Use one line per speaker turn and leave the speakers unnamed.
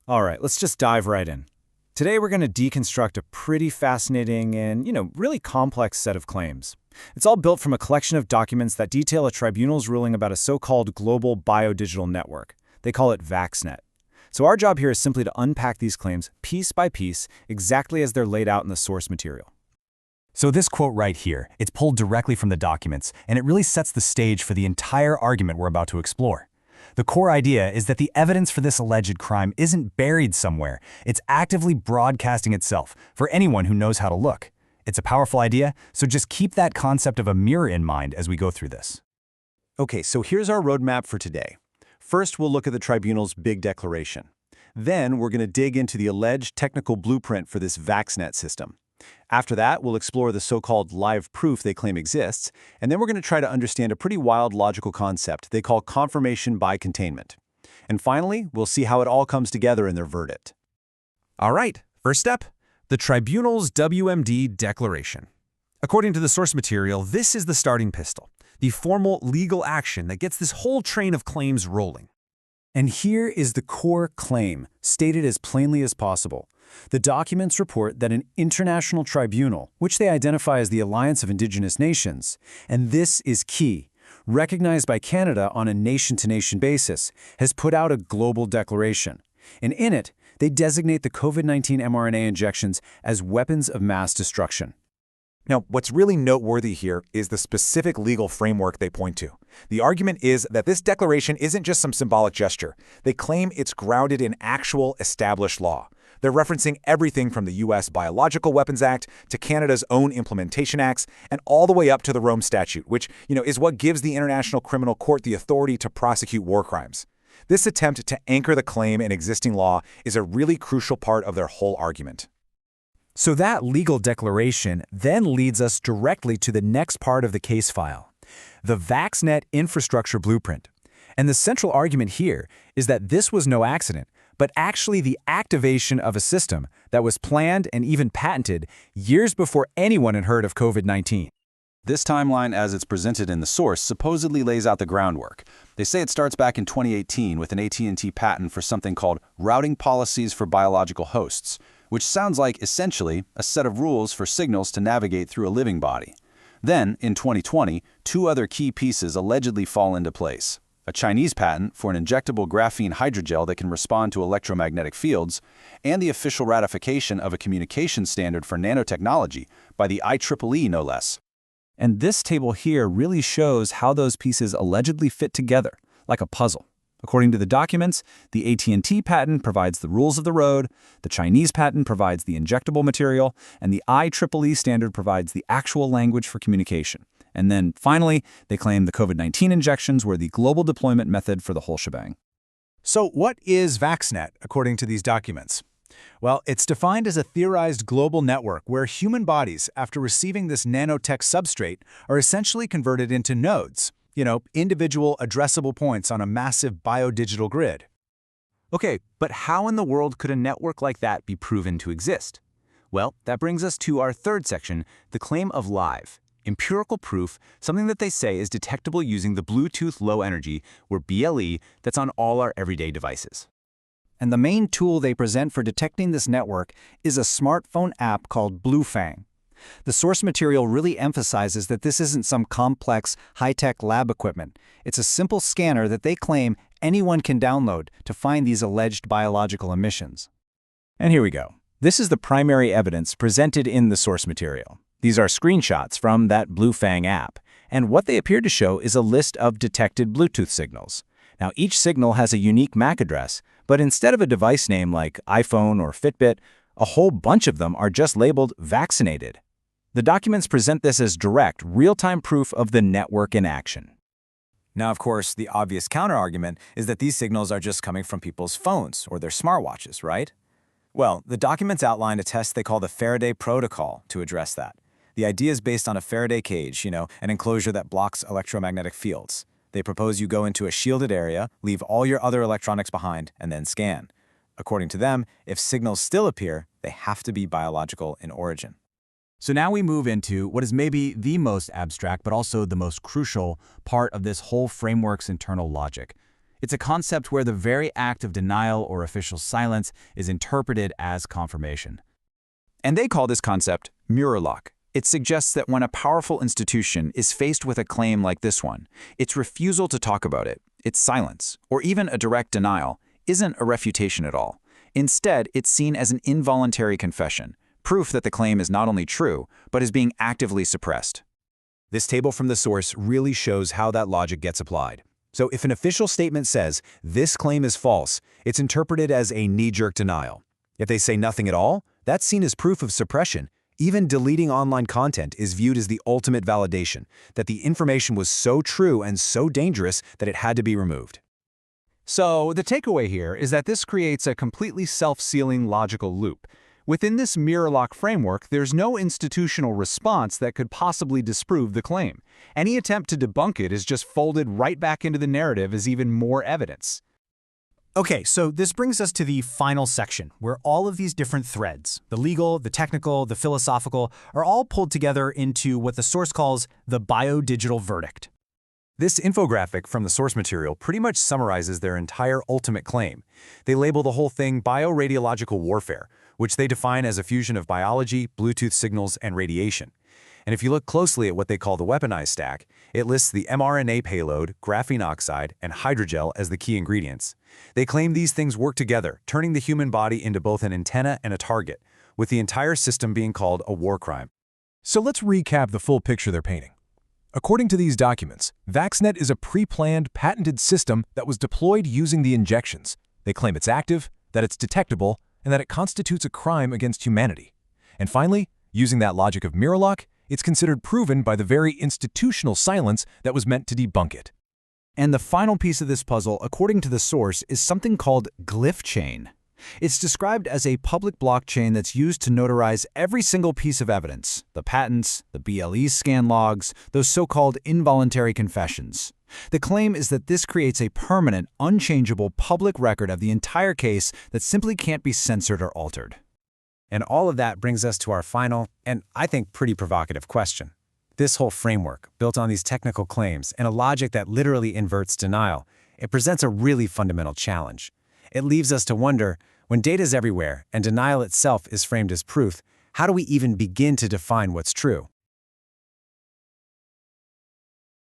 All right, let's just dive right in. Today we're going to deconstruct a pretty fascinating and, really complex set of claims. It's all built from a collection of documents that detail a tribunal's ruling about a so-called global biodigital network. They call it VAXNet. So our job here is simply to unpack these claims piece by piece, exactly as they're laid out in the source material.
So this quote right here, it's pulled directly from the documents, and it really sets the stage for the entire argument we're about to explore. The core idea is that the evidence for this alleged crime isn't buried somewhere. It's actively broadcasting itself for anyone who knows how to look. It's a powerful idea, so just keep that concept of a mirror in mind as we go through this.
Okay, so here's our roadmap for today. First, we'll look at the tribunal's big declaration. Then, we're going to dig into the alleged technical blueprint for this VAXNet system. After that, we'll explore the so-called live proof they claim exists, and then we're going to try to understand a pretty wild logical concept they call confirmation by containment. And finally, we'll see how it all comes together in their verdict.
All right, first step, the tribunal's WMD declaration. According to the source material, this is the starting pistol, the formal legal action that gets this whole train of claims rolling.
And here is the core claim, stated as plainly as possible. The documents report that an international tribunal, which they identify as the Alliance of Indigenous Nations, and this is key, recognized by Canada on a nation-to-nation basis, has put out a global declaration. And in it, they designate the COVID-19 mRNA injections as weapons of mass destruction.
Now, what's really noteworthy here is the specific legal framework they point to. The argument is that this declaration isn't just some symbolic gesture. They claim it's grounded in actual established law. They're referencing everything from the U.S. Biological Weapons Act to Canada's own implementation acts and all the way up to the Rome Statute, which, is what gives the International Criminal Court the authority to prosecute war crimes. This attempt to anchor the claim in existing law is a really crucial part of their whole argument.
So that legal declaration then leads us directly to the next part of the case file, the VAXNet infrastructure blueprint. And the central argument here is that this was no accident, but actually the activation of a system that was planned and even patented years before anyone had heard of COVID-19.
This timeline, as it's presented in the source, supposedly lays out the groundwork. They say it starts back in 2018 with an AT&T patent for something called routing policies for biological hosts, which sounds like, essentially, a set of rules for signals to navigate through a living body. Then, in 2020, two other key pieces allegedly fall into place. A Chinese patent for an injectable graphene hydrogel that can respond to electromagnetic fields, and the official ratification of a communication standard for nanotechnology by the IEEE, no less.
And this table here really shows how those pieces allegedly fit together, like a puzzle. According to the documents, the AT&T patent provides the rules of the road, the Chinese patent provides the injectable material, and the IEEE standard provides the actual language for communication. And then, finally, they claim the COVID-19 injections were the global deployment method for the whole shebang.
So what is VAXNet, according to these documents? Well, it's defined as a theorized global network where human bodies, after receiving this nanotech substrate, are essentially converted into nodes. Individual addressable points on a massive biodigital grid.
Okay, but how in the world could a network like that be proven to exist? Well, that brings us to our third section, the claim of live. Empirical proof, something that they say is detectable using the Bluetooth Low Energy, or BLE, that's on all our everyday devices.
And the main tool they present for detecting this network is a smartphone app called BlueFang. The source material really emphasizes that this isn't some complex, high-tech lab equipment. It's a simple scanner that they claim anyone can download to find these alleged biological emissions.
And here we go. This is the primary evidence presented in the source material. These are screenshots from that BlueFang app, and what they appear to show is a list of detected Bluetooth signals. Now, each signal has a unique MAC address, but instead of a device name like iPhone or Fitbit, a whole bunch of them are just labeled vaccinated. The documents present this as direct, real-time proof of the network in action.
Now, of course, the obvious counterargument is that these signals are just coming from people's phones or their smartwatches, right? Well, the documents outline a test they call the Faraday Protocol to address that. The idea is based on a Faraday cage, an enclosure that blocks electromagnetic fields. They propose you go into a shielded area, leave all your other electronics behind, and then scan. According to them, if signals still appear, they have to be biological in origin.
So now we move into what is maybe the most abstract but also the most crucial part of this whole framework's internal logic. It's a concept where the very act of denial or official silence is interpreted as confirmation. And they call this concept mirror lock. It suggests that when a powerful institution is faced with a claim like this one, its refusal to talk about it, its silence, or even a direct denial, isn't a refutation at all. Instead, it's seen as an involuntary confession, proof that the claim is not only true, but is being actively suppressed.
This table from the source really shows how that logic gets applied. So if an official statement says, this claim is false, it's interpreted as a knee-jerk denial. If they say nothing at all, that's seen as proof of suppression. Even deleting online content is viewed as the ultimate validation, that the information was so true and so dangerous that it had to be removed. So the takeaway here is that this creates a completely self-sealing logical loop. Within this mirror lock framework, there's no institutional response that could possibly disprove the claim. Any attempt to debunk it is just folded right back into the narrative as even more evidence.
Okay, so this brings us to the final section, where all of these different threads, the legal, the technical, the philosophical, are all pulled together into what the source calls the biodigital verdict.
This infographic from the source material pretty much summarizes their entire ultimate claim. They label the whole thing bioradiological warfare, which they define as a fusion of biology, Bluetooth signals, and radiation. And if you look closely at what they call the weaponized stack, it lists the mRNA payload, graphene oxide, and hydrogel as the key ingredients. They claim these things work together, turning the human body into both an antenna and a target, with the entire system being called a war crime.
So let's recap the full picture they're painting. According to these documents, VAXNet is a pre-planned, patented system that was deployed using the injections. They claim it's active, that it's detectable, and that it constitutes a crime against humanity. And finally, using that logic of mirror lock, it's considered proven by the very institutional silence that was meant to debunk it.
And the final piece of this puzzle, according to the source, is something called glyphchain. It's described as a public blockchain that's used to notarize every single piece of evidence, the patents, the BLE scan logs, those so-called involuntary confessions. The claim is that this creates a permanent, unchangeable public record of the entire case that simply can't be censored or altered.
And all of that brings us to our final, and I think pretty provocative question. This whole framework, built on these technical claims and a logic that literally inverts denial, it presents a really fundamental challenge. It leaves us to wonder, when data's everywhere and denial itself is framed as proof, how do we even begin to define what's true?